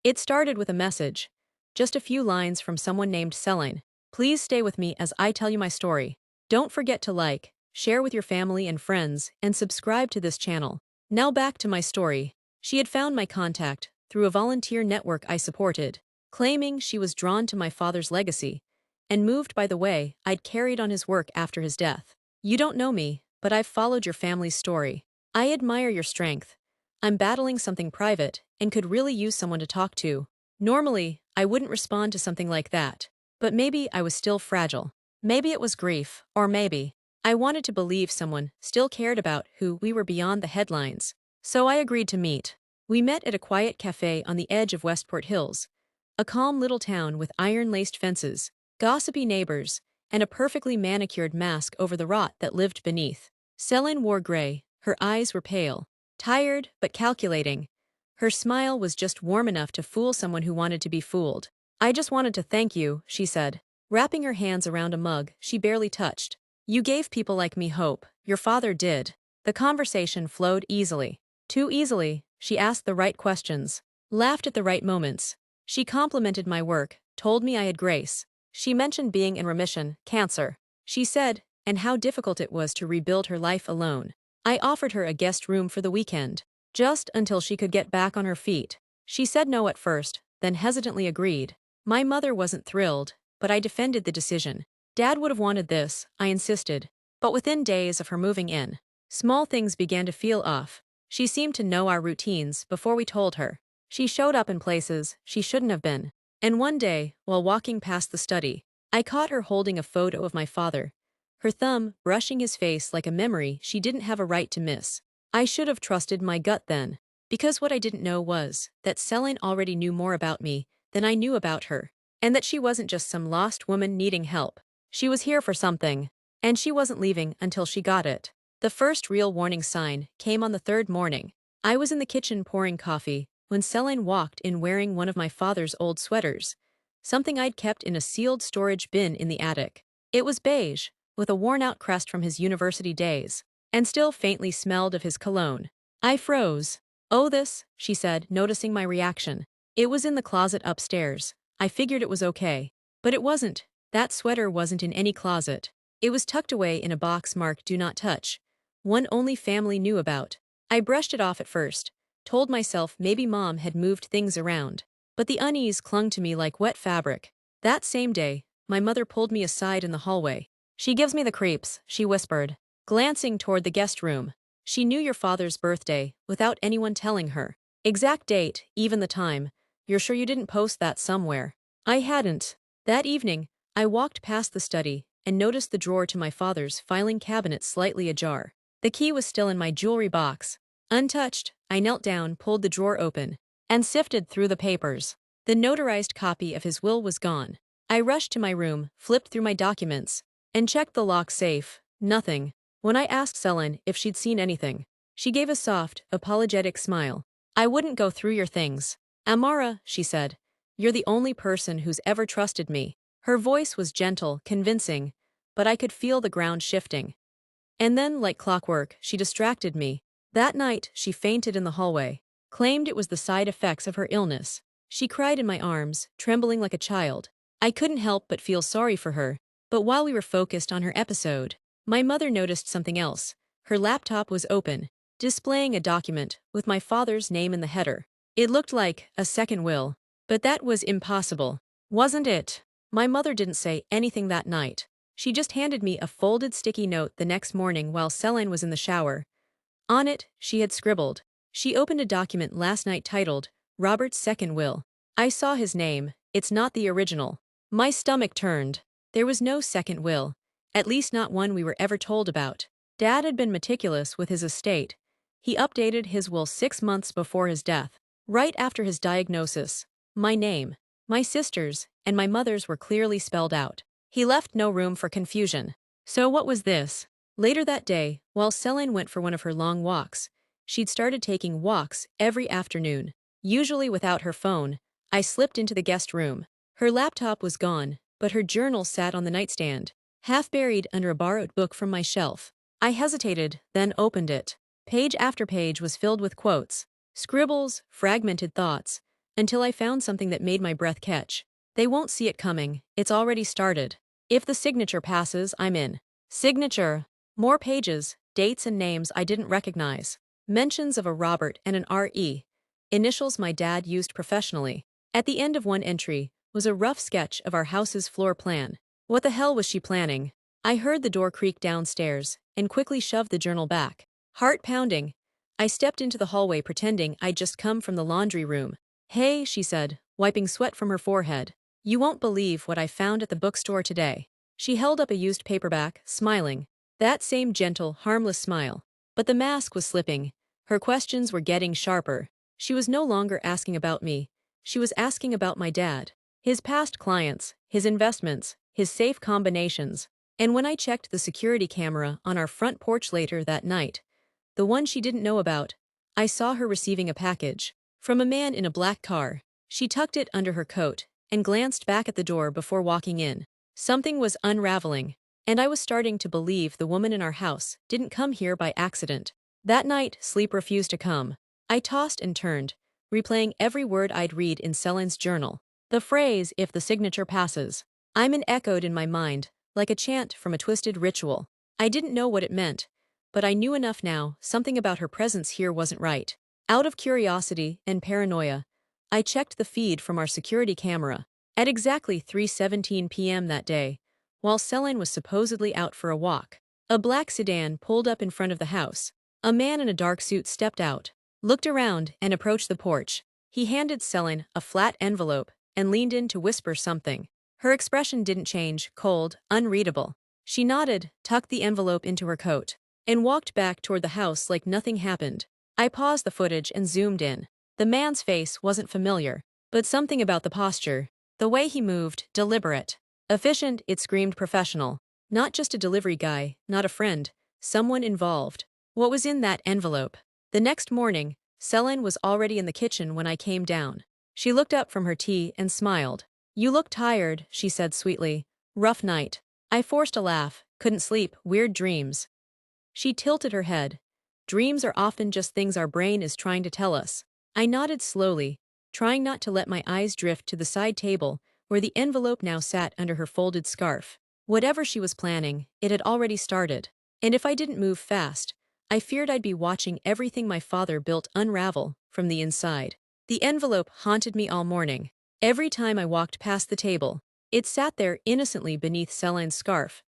It started with a message. Just a few lines from someone named Celine. Please stay with me as I tell you my story. Don't forget to like, share with your family and friends, and subscribe to this channel. Now back to my story. She had found my contact through a volunteer network I supported, claiming she was drawn to my father's legacy and moved by the way I'd carried on his work after his death. You don't know me, but I've followed your family's story. I admire your strength. I'm battling something private and could really use someone to talk to. Normally, I wouldn't respond to something like that, but maybe I was still fragile. Maybe it was grief, or maybe I wanted to believe someone still cared about who we were beyond the headlines. So I agreed to meet. We met at a quiet cafe on the edge of Westport Hills, a calm little town with iron-laced fences, gossipy neighbors, and a perfectly manicured mask over the rot that lived beneath. Celine wore gray, her eyes were pale, tired but calculating. Her smile was just warm enough to fool someone who wanted to be fooled. I just wanted to thank you, she said, wrapping her hands around a mug she barely touched. You gave people like me hope. Your father did. The conversation flowed easily. Too easily. She asked the right questions, laughed at the right moments. She complimented my work, told me I had grace. She mentioned being in remission, cancer. She said, and how difficult it was to rebuild her life alone. I offered her a guest room for the weekend, just until she could get back on her feet. She said no at first, then hesitantly agreed. My mother wasn't thrilled, but I defended the decision. Dad would have wanted this, I insisted. But within days of her moving in, small things began to feel off. She seemed to know our routines before we told her. She showed up in places she shouldn't have been. And one day, while walking past the study, I caught her holding a photo of my father, her thumb brushing his face like a memory she didn't have a right to miss. I should have trusted my gut then, because what I didn't know was that Celine already knew more about me than I knew about her, and that she wasn't just some lost woman needing help. She was here for something, and she wasn't leaving until she got it. The first real warning sign came on the third morning. I was in the kitchen pouring coffee when Celine walked in wearing one of my father's old sweaters, something I'd kept in a sealed storage bin in the attic. It was beige, with a worn-out crest from his university days, and still faintly smelled of his cologne. I froze. Oh, this, she said, noticing my reaction. It was in the closet upstairs. I figured it was okay. But it wasn't. That sweater wasn't in any closet. It was tucked away in a box marked "Do Not Touch," one only family knew about. I brushed it off at first, told myself maybe Mom had moved things around. But the unease clung to me like wet fabric. That same day, my mother pulled me aside in the hallway. She gives me the creeps, she whispered, glancing toward the guest room. She knew your father's birthday, without anyone telling her. Exact date, even the time. You're sure you didn't post that somewhere? I hadn't. That evening, I walked past the study and noticed the drawer to my father's filing cabinet slightly ajar. The key was still in my jewelry box. Untouched, I knelt down, pulled the drawer open, and sifted through the papers. The notarized copy of his will was gone. I rushed to my room, flipped through my documents, and checked the lock safe. Nothing. When I asked Celine if she'd seen anything, she gave a soft, apologetic smile. I wouldn't go through your things. Amara, she said, you're the only person who's ever trusted me. Her voice was gentle, convincing, but I could feel the ground shifting. And then, like clockwork, she distracted me. That night, she fainted in the hallway, claimed it was the side effects of her illness. She cried in my arms, trembling like a child. I couldn't help but feel sorry for her. But while we were focused on her episode, my mother noticed something else. Her laptop was open, displaying a document with my father's name in the header. It looked like a second will. But that was impossible, wasn't it? My mother didn't say anything that night. She just handed me a folded sticky note the next morning while Celine was in the shower. On it, she had scribbled. She opened a document last night titled, Robert's Second Will. I saw his name. It's not the original. My stomach turned. There was no second will. At least not one we were ever told about. Dad had been meticulous with his estate. He updated his will 6 months before his death. Right after his diagnosis, my name, my sister's, and my mother's were clearly spelled out. He left no room for confusion. So what was this? Later that day, while Celine went for one of her long walks, she'd started taking walks every afternoon. Usually without her phone, I slipped into the guest room. Her laptop was gone, but her journal sat on the nightstand, half buried under a borrowed book from my shelf. I hesitated, then opened it. Page after page was filled with quotes, scribbles, fragmented thoughts, until I found something that made my breath catch. They won't see it coming, it's already started. If the signature passes, I'm in. Signature. More pages, dates and names I didn't recognize. Mentions of a Robert and an R.E. Initials my dad used professionally. At the end of one entry was a rough sketch of our house's floor plan. What the hell was she planning? I heard the door creak downstairs and quickly shoved the journal back. Heart pounding. I stepped into the hallway pretending I'd just come from the laundry room. Hey, she said, wiping sweat from her forehead. You won't believe what I found at the bookstore today. She held up a used paperback, smiling. That same gentle, harmless smile. But the mask was slipping. Her questions were getting sharper. She was no longer asking about me. She was asking about my dad. His past clients, his investments, his safe combinations. And when I checked the security camera on our front porch later that night, the one she didn't know about, I saw her receiving a package. From a man in a black car. She tucked it under her coat and glanced back at the door before walking in. Something was unraveling, and I was starting to believe the woman in our house didn't come here by accident. That night, sleep refused to come. I tossed and turned, replaying every word I'd read in Celine's journal. The phrase, if the signature passes. Echoed in my mind, like a chant from a twisted ritual. I didn't know what it meant, but I knew enough now, something about her presence here wasn't right. Out of curiosity and paranoia, I checked the feed from our security camera. At exactly 3:17 p.m. that day, while Celine was supposedly out for a walk, a black sedan pulled up in front of the house. A man in a dark suit stepped out, looked around, and approached the porch. He handed Celine a flat envelope and leaned in to whisper something. Her expression didn't change, cold, unreadable. She nodded, tucked the envelope into her coat, and walked back toward the house like nothing happened. I paused the footage and zoomed in. The man's face wasn't familiar, but something about the posture, the way he moved, deliberate. Efficient, it screamed professional. Not just a delivery guy, not a friend, someone involved. What was in that envelope? The next morning, Celine was already in the kitchen when I came down. She looked up from her tea and smiled. You look tired, she said sweetly. Rough night. I forced a laugh, couldn't sleep, weird dreams. She tilted her head. Dreams are often just things our brain is trying to tell us. I nodded slowly, trying not to let my eyes drift to the side table where the envelope now sat under her folded scarf. Whatever she was planning, it had already started. And if I didn't move fast, I feared I'd be watching everything my father built unravel from the inside. The envelope haunted me all morning. Every time I walked past the table, it sat there innocently beneath Celine's scarf,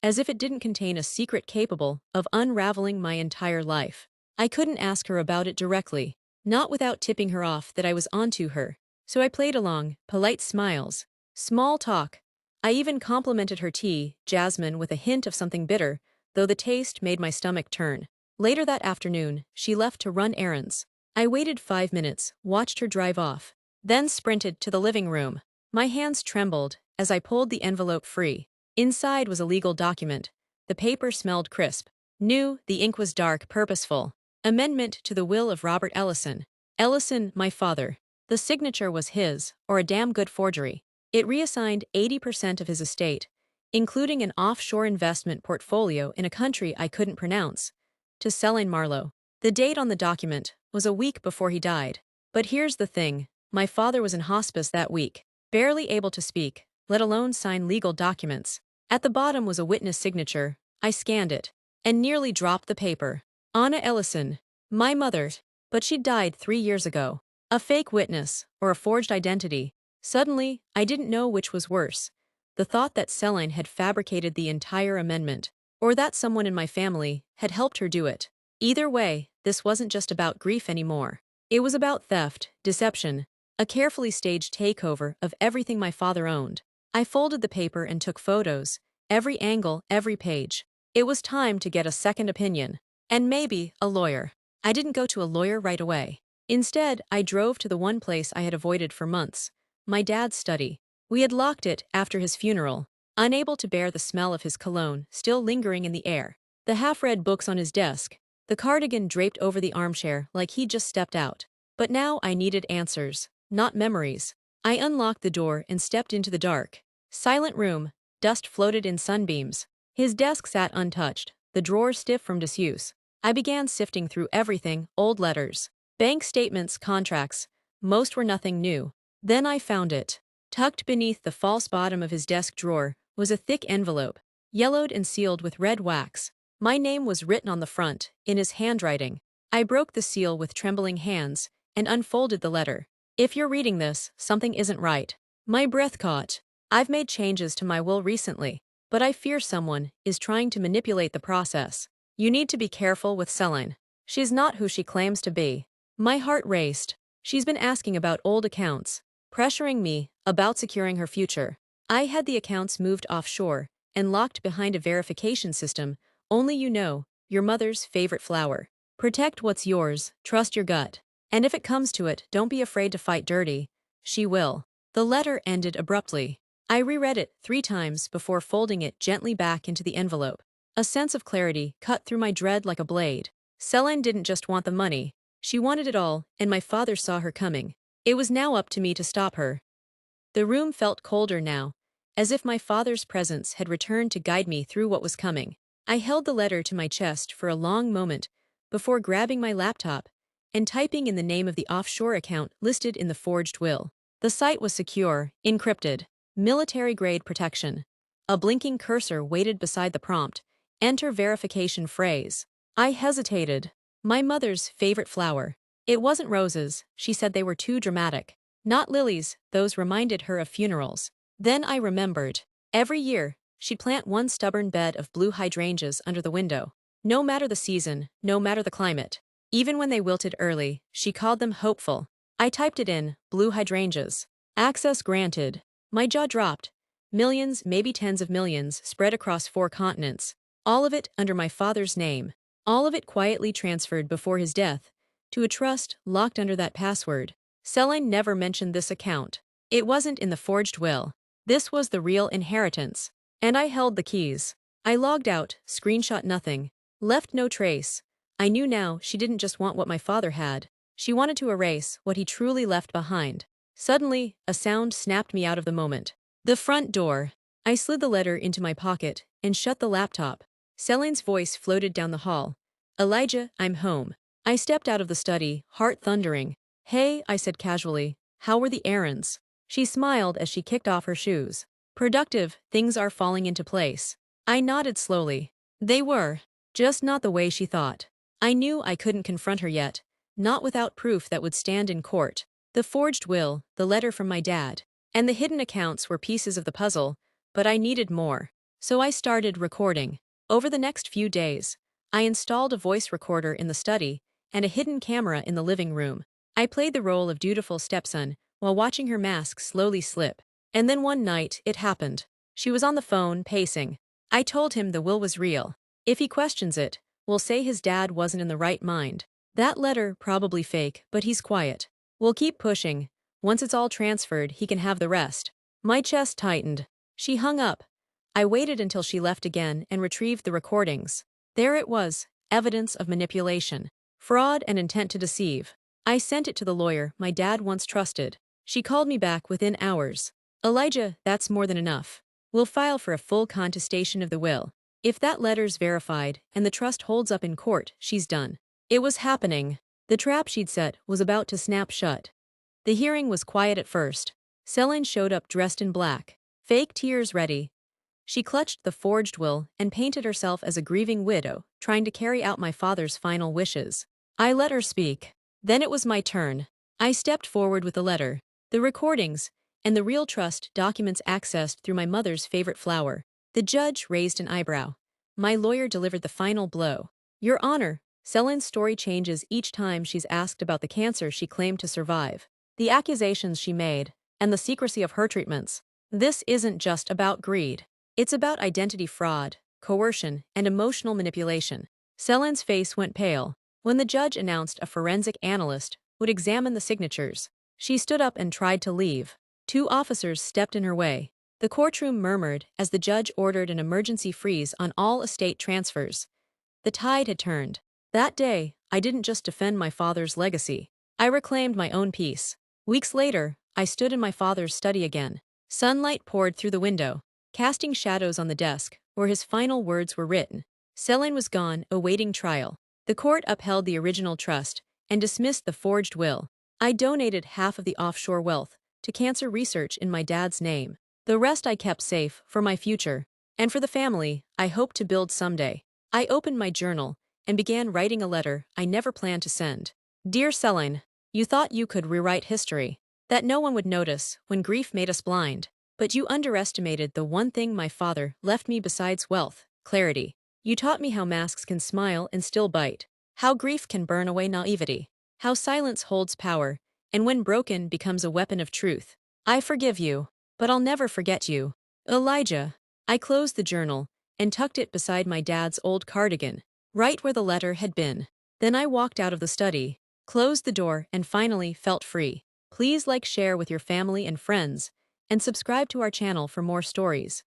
as if it didn't contain a secret capable of unraveling my entire life. I couldn't ask her about it directly, not without tipping her off that I was onto her, so I played along, polite smiles, small talk. I even complimented her tea, jasmine with a hint of something bitter, though the taste made my stomach turn. Later that afternoon, she left to run errands. I waited 5 minutes, watched her drive off, then sprinted to the living room. My hands trembled as I pulled the envelope free. Inside was a legal document. The paper smelled crisp. New, the ink was dark, purposeful. Amendment to the will of Robert Ellison. Ellison, my father. The signature was his, or a damn good forgery. It reassigned 80% of his estate, including an offshore investment portfolio in a country I couldn't pronounce, to Celine Marlowe. The date on the document was a week before he died. But here's the thing, my father was in hospice that week, barely able to speak, let alone sign legal documents. At the bottom was a witness signature. I scanned it, and nearly dropped the paper. Anna Ellison, my mother, but she died 3 years ago. A fake witness, or a forged identity. Suddenly, I didn't know which was worse. The thought that Celine had fabricated the entire amendment, or that someone in my family had helped her do it. Either way, this wasn't just about grief anymore. It was about theft, deception, a carefully staged takeover of everything my father owned. I folded the paper and took photos, every angle, every page. It was time to get a second opinion. And maybe a lawyer. I didn't go to a lawyer right away. Instead, I drove to the one place I had avoided for months, my dad's study. We had locked it after his funeral, unable to bear the smell of his cologne still lingering in the air. The half-read books on his desk, the cardigan draped over the armchair like he'd just stepped out. But now I needed answers, not memories. I unlocked the door and stepped into the dark. Silent room, dust floated in sunbeams. His desk sat untouched, the drawer stiff from disuse. I began sifting through everything, old letters, bank statements, contracts, most were nothing new. Then I found it. Tucked beneath the false bottom of his desk drawer was a thick envelope, yellowed and sealed with red wax. My name was written on the front, in his handwriting. I broke the seal with trembling hands and unfolded the letter. If you're reading this, something isn't right. My breath caught. I've made changes to my will recently, but I fear someone is trying to manipulate the process. You need to be careful with Celine. She's not who she claims to be. My heart raced. She's been asking about old accounts, pressuring me about securing her future. I had the accounts moved offshore and locked behind a verification system. Only you know, your mother's favorite flower. Protect what's yours, trust your gut. And if it comes to it, don't be afraid to fight dirty. She will. The letter ended abruptly. I reread it 3 times before folding it gently back into the envelope. A sense of clarity cut through my dread like a blade. Celine didn't just want the money. She wanted it all, and my father saw her coming. It was now up to me to stop her. The room felt colder now, as if my father's presence had returned to guide me through what was coming. I held the letter to my chest for a long moment before grabbing my laptop and typing in the name of the offshore account listed in the forged will. The site was secure, encrypted, military-grade protection. A blinking cursor waited beside the prompt. Enter verification phrase. I hesitated. My mother's favorite flower. It wasn't roses, she said they were too dramatic. Not lilies, those reminded her of funerals. Then I remembered. Every year, she'd plant one stubborn bed of blue hydrangeas under the window. No matter the season, no matter the climate. Even when they wilted early, she called them hopeful. I typed it in, blue hydrangeas. Access granted. My jaw dropped. Millions, maybe tens of millions, spread across 4 continents. All of it under my father's name. All of it quietly transferred before his death to a trust locked under that password. Celine never mentioned this account. It wasn't in the forged will. This was the real inheritance. And I held the keys. I logged out, screenshot nothing, left no trace. I knew now she didn't just want what my father had. She wanted to erase what he truly left behind. Suddenly, a sound snapped me out of the moment. The front door. I slid the letter into my pocket and shut the laptop. Celine's voice floated down the hall. Elijah, I'm home. I stepped out of the study, heart thundering. Hey, I said casually. How were the errands? She smiled as she kicked off her shoes. Productive, things are falling into place. I nodded slowly. They were. Just not the way she thought. I knew I couldn't confront her yet. Not without proof that would stand in court. The forged will, the letter from my dad, and the hidden accounts were pieces of the puzzle, but I needed more. So I started recording. Over the next few days, I installed a voice recorder in the study and a hidden camera in the living room. I played the role of dutiful stepson while watching her mask slowly slip. And then one night, it happened. She was on the phone, pacing. I told him the will was real. If he questions it, we'll say his dad wasn't in the right mind. That letter, probably fake, but he's quiet. We'll keep pushing. Once it's all transferred, he can have the rest. My chest tightened. She hung up. I waited until she left again and retrieved the recordings. There it was, evidence of manipulation, fraud and intent to deceive. I sent it to the lawyer my dad once trusted. She called me back within hours. Elijah, that's more than enough. We'll file for a full contestation of the will. If that letter's verified and the trust holds up in court, she's done. It was happening. The trap she'd set was about to snap shut. The hearing was quiet at first. Celine showed up dressed in black, fake tears ready. She clutched the forged will and painted herself as a grieving widow, trying to carry out my father's final wishes. I let her speak. Then it was my turn. I stepped forward with the letter, the recordings, and the real trust documents accessed through my mother's favorite flower. The judge raised an eyebrow. My lawyer delivered the final blow. Your Honor, Celine's story changes each time she's asked about the cancer she claimed to survive, the accusations she made, and the secrecy of her treatments. This isn't just about greed. It's about identity fraud, coercion, and emotional manipulation. Celine's face went pale when the judge announced a forensic analyst would examine the signatures. She stood up and tried to leave. 2 officers stepped in her way. The courtroom murmured as the judge ordered an emergency freeze on all estate transfers. The tide had turned. That day, I didn't just defend my father's legacy. I reclaimed my own peace. Weeks later, I stood in my father's study again. Sunlight poured through the window, casting shadows on the desk where his final words were written. Celine was gone, awaiting trial. The court upheld the original trust and dismissed the forged will. I donated half of the offshore wealth to cancer research in my dad's name. The rest I kept safe for my future and for the family I hope to build someday. I opened my journal and began writing a letter I never planned to send. Dear Celine, you thought you could rewrite history, that no one would notice when grief made us blind. But you underestimated the one thing my father left me besides wealth: clarity. You taught me how masks can smile and still bite, how grief can burn away naivety, how silence holds power, and when broken becomes a weapon of truth. I forgive you, but I'll never forget you. Elijah. I closed the journal and tucked it beside my dad's old cardigan, right where the letter had been. Then I walked out of the study, closed the door, and finally felt free. Please like, share with your family and friends, and subscribe to our channel for more stories.